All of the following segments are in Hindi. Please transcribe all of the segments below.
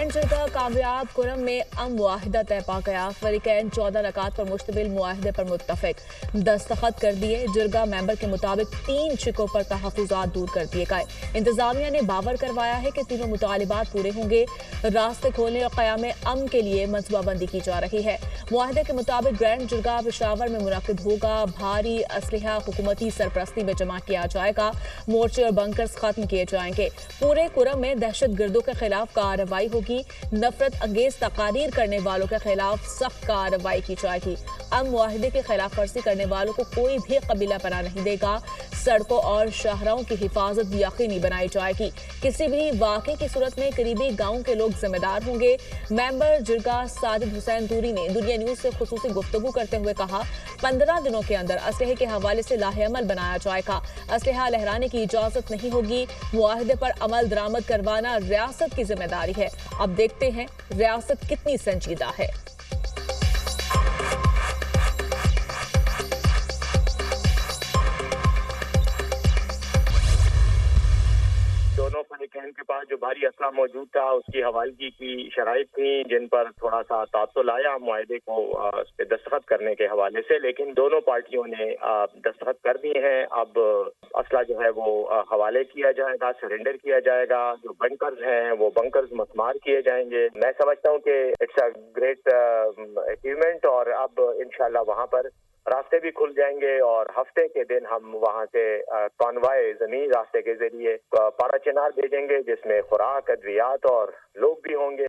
ग्रैंड जिरगा कामयाब कुरम में मुआहिदा तय पा गया। फरीकैन 14 रकात पर मुश्तमिल मुआहिदे पर मुत्तफिक दस्तखत कर दिए। जिरगा मेंबर के मुताबिक 3 शिकों पर तहफुजात दूर कर दिए गए। इंतजामिया ने बावर करवाया है कि तीनों मुतालिबात पूरे होंगे। रास्ते खोलने और क़याम अमन के लिए मनसूबाबंदी की जा रही है। मुआहिदे के मुताबिक ग्रैंड जिरगा पेशावर में मुनक़िद होगा। भारी असलहा हुकूमती सरपरस्ती में जमा किया जाएगा। मोर्चे और बंकर्स खत्म किए जाएंगे। पूरे कुरम में दहशत गर्दों के खिलाफ कार्रवाई होगी। नफरत अंगेज तकारीर करने वालों के खिलाफ सख्त कार्रवाई की जाएगी। मुआहिदे की खिलाफ वर्जी करने वालों को कोई भी कबीला पनाह नहीं देगा। सड़कों और शाहराहों की हिफाजत यकीनी बनाई जाएगी। किसी भी वाक़े की सूरत में करीबी गाँव के लोग जिम्मेदार होंगे। मेंबर जिरगा साजिद हुसैन तूरी ने दुनिया न्यूज से खुसूसी गुफ्तगू करते हुए कहा, 15 दिनों के अंदर असलहे के हवाले से लाहेअमल बनाया जाएगा। असलहा लहराने की इजाजत नहीं होगी। मुआहिदे पर अमल दरामद करवाना रियासत की जिम्मेदारी है। अब देखते हैं रियासत कितनी संजीदा है। दोनों फरीकैन के पास जो भारी असला मौजूद था उसकी हवालगी की शराइत थी जिन पर थोड़ा सा तात्तुल आया मुआहिदे को उस पे दस्तखत करने के हवाले से, लेकिन दोनों पार्टियों ने दस्तखत कर दिए हैं। अब असला जो है वो हवाले किया जाएगा, सरेंडर किया जाएगा। जो बंकर्स हैं वो बंकर्स मसमार किए जाएंगे। मैं समझता हूँ कि इट्स अ ग्रेट अचीवमेंट और अब इंशाल्लाह वहाँ पर रास्ते भी खुल जाएंगे और हफ्ते के दिन हम वहाँ से कॉन्वॉय जमीन रास्ते के जरिए पारा चिनार भेजेंगे जिसमें खुराक, अद्वियात और लोग भी होंगे।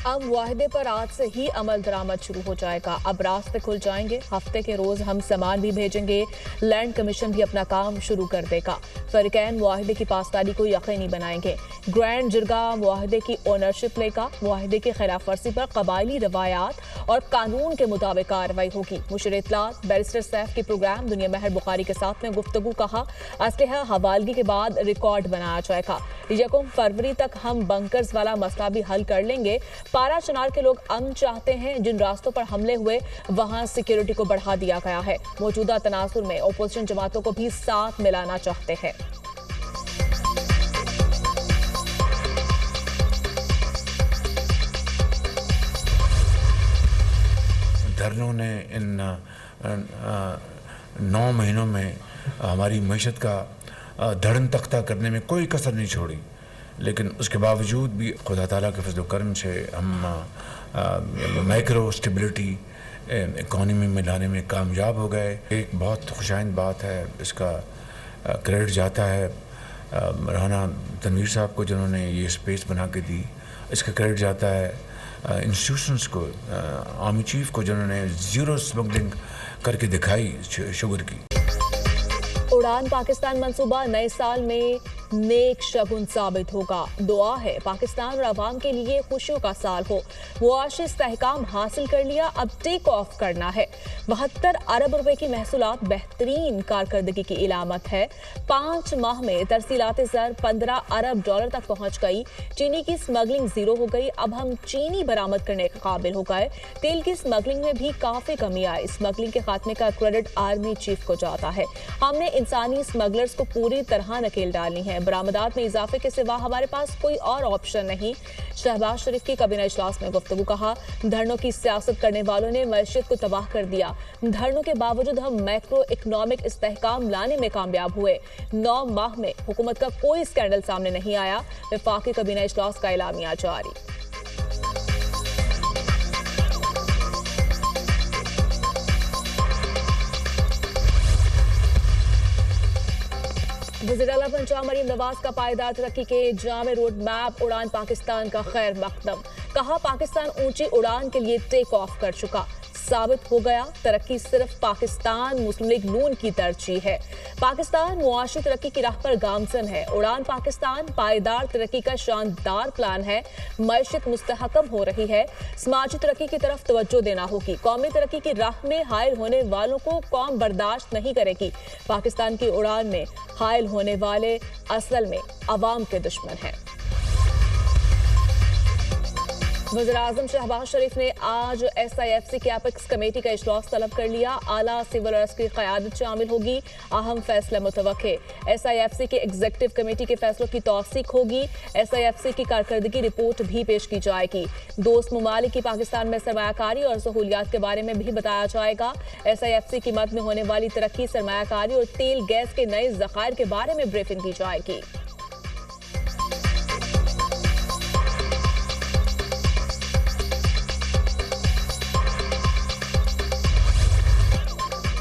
अब मुआहिदे पर आज से ही अमल दरामद शुरू हो जाएगा। अब रास्ते खुल जाएंगे। हफ्ते के रोज हम सामान भी भेजेंगे। लैंड कमीशन भी अपना काम शुरू कर देगा। फरीकैन मुआहिदे की पासदारी को यकीनी बनाएंगे। ग्रैंड जिरगा मुआहिदे की ओनरशिप लेगा। मुआहिदे की खिलाफ वर्जी पर कबायली रवायात और कानून के मुताबिक कार्रवाई होगी। मुशीर इत्तलात बैरिस्टर सैफ के प्रोग्राम दुनिया महर बुखारी के साथ में गुफ्तगू कहा, असलहा हवालगी के बाद रिकॉर्ड बनाया जाएगा। 1 फरवरी तक हम बंकर्स वाला मसला भी हल कर लेंगे। पारा चिनार के लोग अमन चाहते हैं। जिन रास्तों पर हमले हुए वहां सिक्योरिटी को बढ़ा दिया गया है। मौजूदा तनासुर में ओपोजिशन जमातों को भी साथ मिलाना चाहते हैं। धरनों ने इन 9 महीनों में हमारी मईशत का धड़न तख्ता करने में कोई कसर नहीं छोड़ी, लेकिन उसके बावजूद भी खुदा ताला के फजल करम से हम माइक्रो स्टेबिलिटी इकॉनमी में लाने में कामयाब हो गए। एक बहुत खुशाइंद बात है, इसका क्रेडिट जाता है राना तनवीर साहब को जिन्होंने ये स्पेस बना के दी। इसका क्रेडिट जाता है इंस्टीट्यूशंस को, आर्मी चीफ को जिन्होंने ज़ीरो स्मगलिंग करके दिखाई शुगर की। उड़ान पाकिस्तान मंसूबा नए साल में नेक शगुन साबित होगा। दुआ है पाकिस्तान और अवाम के लिए खुशियों का साल हो। मुआशी इस्तेहकाम हासिल कर लिया, अब टेक ऑफ करना है। 72 अरब रुपए की महसूलात बेहतरीन कारकर्दगी की इलामत है। 5 माह में तरसीलात ज़र 15 अरब डॉलर तक पहुंच गई। चीनी की स्मगलिंग जीरो हो गई। अब हम चीनी बरामद करने के काबिल हो गए। तेल की स्मगलिंग में भी काफी कमी आई। स्मगलिंग के खात्मे का क्रेडिट आर्मी चीफ को जाता है। हमने इंसानी स्मगलर्स को पूरी तरह नकेल डालनी है। बरामदात में इजाफे के सिवा हमारे पास कोई और ऑप्शन नहीं। शहबाज शरीफ की काबीना इजलास में गुफ्तगू कहा, धरनों की सियासत करने वालों ने मईशत को तबाह कर दिया। धरनों के बावजूद हम मैक्रो इकोनॉमिक इस्तेहकाम लाने में कामयाब हुए। 9 माह में हुकूमत का कोई स्कैंडल सामने नहीं आया। वफाकी काबीना इजलास का एलामिया जारी। वज़ीर आला पंजाब मरीम नवाज का पायदार तरक्की के जामे रोड मैप उड़ान पाकिस्तान का खैर मकदम। कहा, पाकिस्तान ऊंची उड़ान के लिए टेक ऑफ कर चुका। साबित हो गया तरक्की सिर्फ पाकिस्तान मुस्लिम लीग नून की तरजीह है। पाकिस्तान मुआशी तरक्की की राह पर गामजन है। उड़ान पाकिस्तान पायदार तरक्की का शानदार प्लान है। मईशत मुस्तहकम हो रही है। समाजी तरक्की की तरफ तवज्जो देना होगी। कौमी तरक्की की राह में हायल होने वालों को कौम बर्दाश्त नहीं करेगी। पाकिस्तान की उड़ान में हायल होने वाले असल में अवाम के दुश्मन हैं। वज़ीर-ए-आज़म शहबाज शरीफ ने आज SIFC की एपेक्स कमेटी का इजलास तलब कर लिया। आला सिविल अरस की क़यादत शामिल होगी। अहम फैसला मुतवक्के। SIFC की एग्जीक्यूटिव कमेटी के फैसलों की तौसीक होगी। SIFC की कारकर्दगी रिपोर्ट भी पेश की जाएगी। दोस्त ममालिक की पाकिस्तान में सरमायाकारी और सहूलियात के बारे में भी बताया जाएगा। SIFC की मद में होने वाली तरक्की, सरमायाकारी और तेल गैस के नए ज़खायर के बारे में ब्रीफिंग की जाएगी।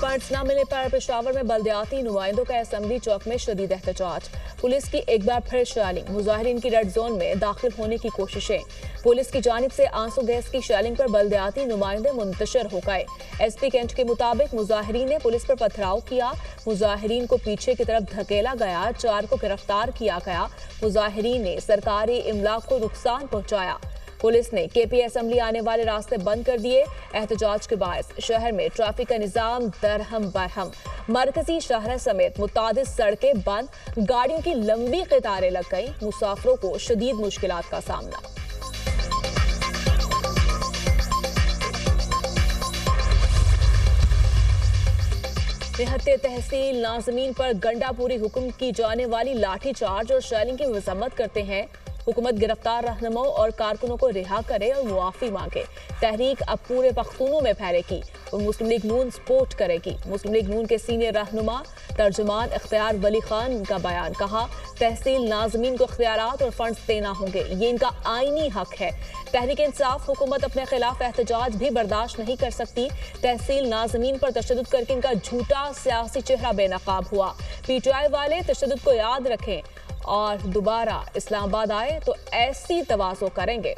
फंड्स न मिलने पर पेशावर में बल्दियाती नुमाइंदों का असेंबली चौक में शदीद एहतजाज। पुलिस की एक बार फिर शेलिंग, मुजाहिरीन की रेड जोन में दाखिल होने की कोशिशें। पुलिस की जानिब से आंसू गैस की शेलिंग पर बल्दियाती नुमाइंदे मुंतशिर हो गए। SP कैंट के मुताबिक मुजाहिरीन ने पुलिस पर पथराव किया। मुजाहिरीन को पीछे की तरफ धकेला गया। 4 को गिरफ्तार किया गया। मुजाहिरीन ने सरकारी इमलाक को नुकसान पहुंचाया। पुलिस ने KP असेंबली आने वाले रास्ते बंद कर दिए। एहतजाज के बायस शहर में ट्रैफिक का निजाम दरहम बरहम। मरकजी शहर समेत मुतादिद सड़कें बंद, गाड़ियों की लंबी कतारें लग गई। मुसाफिरों को शदीद मुश्किलात का सामना। निहत्ते तहसील नाज़मीन पर गंडापुरी हुक्म की जाने वाली लाठीचार्ज और शेलिंग की मजम्मत करते हैं। हुकूमत गिरफ्तार रहनुमाओं और कारकुनों को रिहा करे और मुआफ़ी मांगे। तहरीक अब पूरे पख्तूनों में फैलेगी और मुस्लिम लीग नून सपोर्ट करेगी। मुस्लिम लीग नून के सीनियर रहनुमा तर्जुमान इख्तियार वली खान का बयान। कहा, तहसील नाज़मीन को इख्तियारात और फंड्स देना होंगे, ये इनका आईनी हक है। तहरीक इंसाफ हुकूमत अपने खिलाफ एहतजाज भी बर्दाश्त नहीं कर सकती। तहसील नाज़मीन पर तशद्दुद करके इनका झूठा सियासी चेहरा बेनकाब हुआ। PTI वाले तशद्दुद को याद रखें और दोबारा इस्लामाबाद आए तो ऐसी तवाज़ो करेंगे।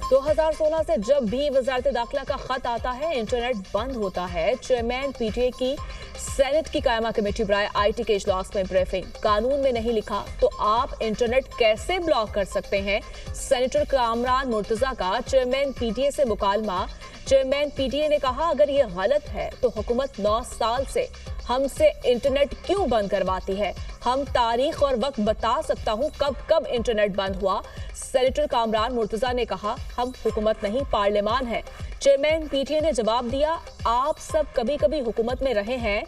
तो 2016 से जब भी वजारत दाखिला का खत आता है, इंटरनेट बंद होता है। चेयरमैन PTA की सेनेट की कायमा कमेटी बराए IT के इजलास में ब्रीफिंग। कानून में नहीं लिखा तो आप इंटरनेट कैसे ब्लॉक कर सकते हैं? सेनेटर कामरान मुर्तजा का चेयरमैन PTA से मुकालमा। चेयरमैन PTA ने कहा, अगर ये गलत है तो हुकूमत 9 साल से हमसे इंटरनेट क्यों बंद करवाती है? हम तारीख और वक्त बता सकता हूं कब कब इंटरनेट बंद हुआ। सेनेटर कामरान मुर्तजा ने कहा, हम हुकूमत नहीं पार्लियामान है। चेयरमैन PTA ने जवाब दिया, आप सब कभी कभी हुकूमत में रहे हैं।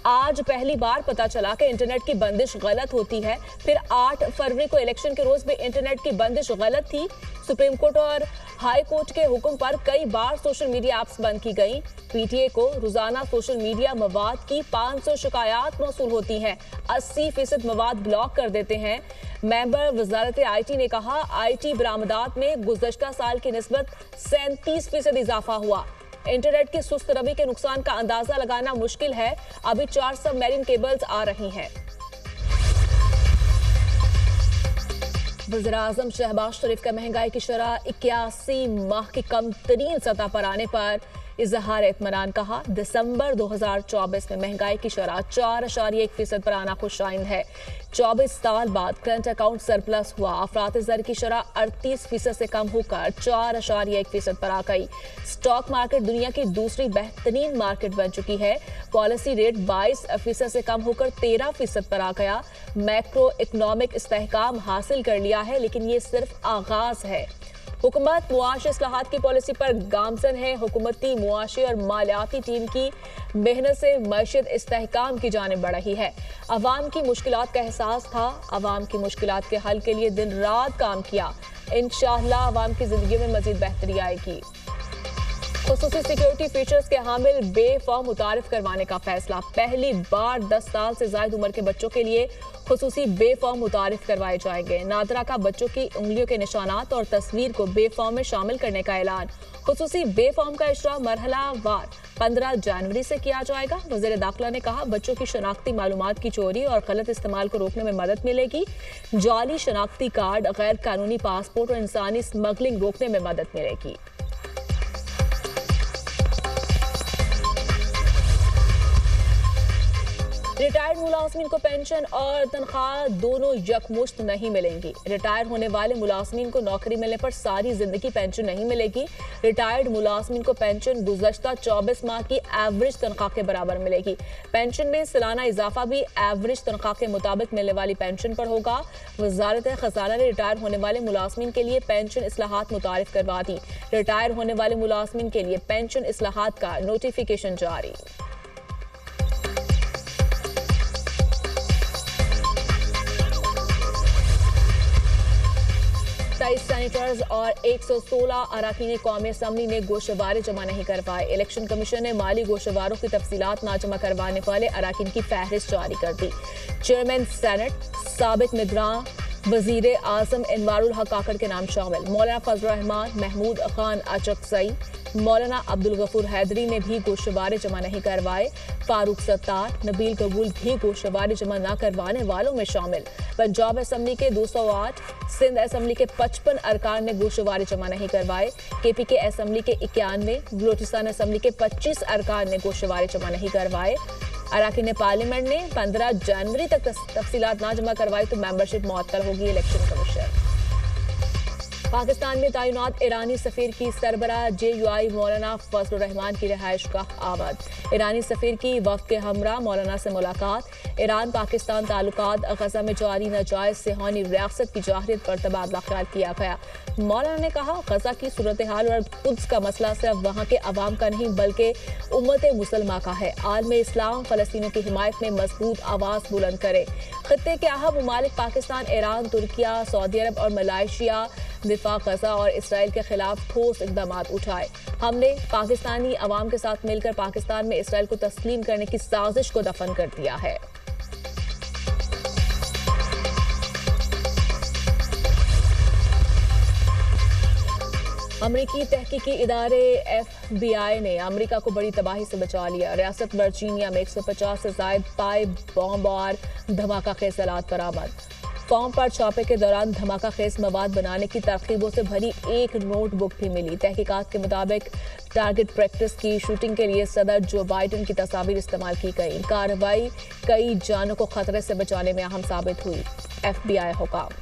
आज पहली बार पता चला कि इंटरनेट की बंदिश गलत होती है। फिर 8 फरवरी को इलेक्शन के रोज भी इंटरनेट की बंदिश गलत थी। सुप्रीम कोर्ट और हाई कोर्ट के हुक्म पर कई बार सोशल मीडिया ऐप्स बंद की गई। PTA को रोजाना सोशल मीडिया मवाद की 500 शिकायत मौसूल होती हैं। 80% मवाद ब्लॉक कर देते हैं। मेंबर वजारत IT ने कहा, IT बरामदात में गुज़श्ता साल की निस्बत 37% इजाफा हुआ। इंटरनेट की सुस्त रवि के नुकसान का अंदाजा लगाना मुश्किल है। अभी 4 सबमरीन केबल्स आ रही हैं। वज़ीर-ए-आज़म शहबाज शरीफ का महंगाई की शरह 81 माह की कम तरीन सतह पर आने पर इजहार इत्मीनान। कहा, दिसंबर 2024 में महंगाई की शरह 4.1% पर आना खुशाइंद है। 24 साल बाद करंट अकाउंट सरप्लस हुआ। अफरात ज़र की शरह 38% से कम होकर 4.1% पर आ गई। स्टॉक मार्केट दुनिया की दूसरी बेहतरीन मार्केट बन चुकी है। पॉलिसी रेट 22% से कम होकर 13% पर आ गया। मैक्रो इकोनॉमिक इस्तेहकाम हासिल कर लिया है, लेकिन ये सिर्फ आगाज है। हुकूमत मुआशी इस्लाहात की पॉलिसी पर गामजन है। हुकूमती, मुआशी और मालियाती टीम की मेहनत से मईशत इस्तेहकाम की जानिब बढ़ रही है। अवाम की मुश्किलात का एहसास था। अवाम की मुश्किलात के हल के लिए दिन रात काम किया। इंशाअल्लाह अवाम की जिंदगी में मजीद बेहतरी आएगी। खुसूसी सिक्योरिटी फीचर्स के हामिल बे फॉर्म मुतारिफ करवाने का फैसला। पहली बार 10 साल से ज्यादा उम्र के बच्चों के लिए खुसूसी बे फॉर्म मुतारिफ करवाए जाएंगे। नादरा का बच्चों की उंगलियों के निशानात और तस्वीर को बे फॉर्म में शामिल करने का ऐलान। खुसूसी बे फॉर्म का इजरा मरहलावार 15 जनवरी से किया जाएगा। वज़ीर दाखिला ने कहा, बच्चों की शनाख्ती मालूमात की चोरी और गलत इस्तेमाल को रोकने में मदद मिलेगी। जाली शनाख्ती कार्ड, गैर कानूनी पासपोर्ट और इंसानी स्मगलिंग रोकने में मदद मिलेगी। रिटायर्ड मुलाजमीन को पेंशन और तनख्वाह दोनों यकमुश्त नहीं मिलेंगी। रिटायर होने वाले मुलाजमीन को नौकरी मिलने पर सारी जिंदगी पेंशन नहीं मिलेगी। रिटायर्ड मुलाजमीन को पेंशन गुज़श्ता 24 माह की एवरेज तनख्वाह के बराबर मिलेगी। पेंशन में सालाना इजाफा भी एवरेज तनख्वाह के मुताबिक मिलने वाली पेंशन पर होगा। वजारत खजाना ने रिटायर होने वाले मुलाजमीन के लिए पेंशन इस्लाहात मुतारिफ करवा दी। रिटायर होने वाले मुलाजमीन के लिए पेंशन इस्लाहात का नोटिफिकेशन जारी। 27 सैनिटर्स और 116 अरकान कौमी असम्बली ने गोशवारे जमा नहीं करवाए। इलेक्शन कमीशन ने माली गोशवारों की तफसीलात ना जमा करवाने वाले अरकान की फहरिस्त जारी कर दी। चेयरमैन सेनेट साबिक निगरान वजीर आजम इनवारुल हक काकड़ के नाम शामिल। मौलाना फजल रहमान, महमूद खान अचकसई, मौलाना अब्दुल गफूर हैदरी ने भी गोशवारे जमा नहीं करवाए। फारूक सत्तार, नबील कबूल भी गोशवारे जमा न करवाने वालों में शामिल। पंजाब असम्बली के 208, सिंध असम्बली के 55 अरकान ने गोशवारे जमा नहीं करवाए। KPK असम्बली के 91, बलोचिस्तान असम्बली के 25 अरकान ने गोशवारे जमा नहीं करवाए। अरकान पार्लियामेंट ने 15 जनवरी तक तफसीलात ना जमा करवाई तो मेंबरशिप मुअत्तल होगी। इलेक्शन कमीशन पाकिस्तान में तैनात ईरानी सफीर की सरबराह JUI मौलाना फजल रहमान की रिहाइश का आमद। ईरानी सफीर की वफ्द के हमरा मौलाना से मुलाकात। ईरान पाकिस्तान ताल्लुकात गजा में जारी नाजायज सेहानी रियासत की जाहिरियत पर तबादला ख्याल किया गया। मौलाना ने कहा, गजा की सूरत हाल और कुद्स का मसला सिर्फ वहाँ के अवाम का नहीं बल्कि उम्मत मुसलमा का है। आलम इस्लाम फलस्तीनों की हिमायत में मजबूत आवाज बुलंद करे। खत्ते के अहम ममालिक पाकिस्तान, ईरान, तुर्किया, सऊदी अरब और मलाइशिया दिफा, गजा और इसराइल के खिलाफ ठोस इकदाम उठाए। हमने पाकिस्तानी अवाम के साथ मिलकर पाकिस्तान में इसराइल को तस्लीम करने की साजिश को दफन कर दिया है। अमरीकी तहकीकी इदारे FBI ने अमरीका को बड़ी तबाही से बचा लिया। रियासत वर्जीनिया में 150 से जायद पाए बॉम्ब और धमाका खेज आलात बरामद। फॉर्म पर छापे के दौरान धमाका खेज मवाद बनाने की तरकीबों से भरी एक नोटबुक भी मिली। तहकीकात के मुताबिक टारगेट प्रैक्टिस की शूटिंग के लिए सदर जो बाइडन की तस्वीर इस्तेमाल की गई। कार्रवाई कई जानों को खतरे से बचाने में अहम साबित हुई। FBI हुकाम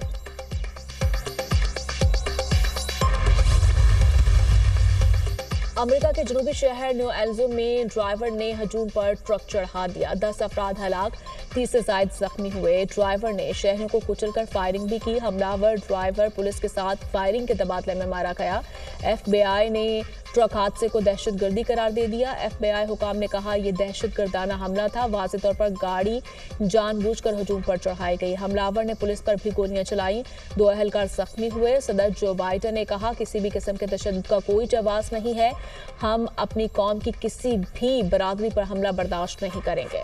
अमेरिका के जनूबी शहर न्यू एल्जो में ड्राइवर ने हजूम पर ट्रक चढ़ा दिया। 10 अफराद हलाक, 30 से ज्यादा जख्मी हुए। ड्राइवर ने शहरों को कुचलकर फायरिंग भी की। हमलावर ड्राइवर पुलिस के साथ फायरिंग के तबादले में मारा गया। FBI ने ट्रक हादसे को दहशतगर्दी करार दे दिया। FBI हुकाम ने कहा, यह दहशतगर्दाना हमला था। वाज़े तौर पर गाड़ी जानबूझकर हजूम पर चढ़ाई गई। हमलावर ने पुलिस पर भी गोलियां चलाई। 2 अहलकार जख्मी हुए। सदर जो बाइडन ने कहा, किसी भी किस्म के तशद्दुद का कोई जवाब नहीं है। हम अपनी कौम की किसी भी बरादरी पर हमला बर्दाश्त नहीं करेंगे।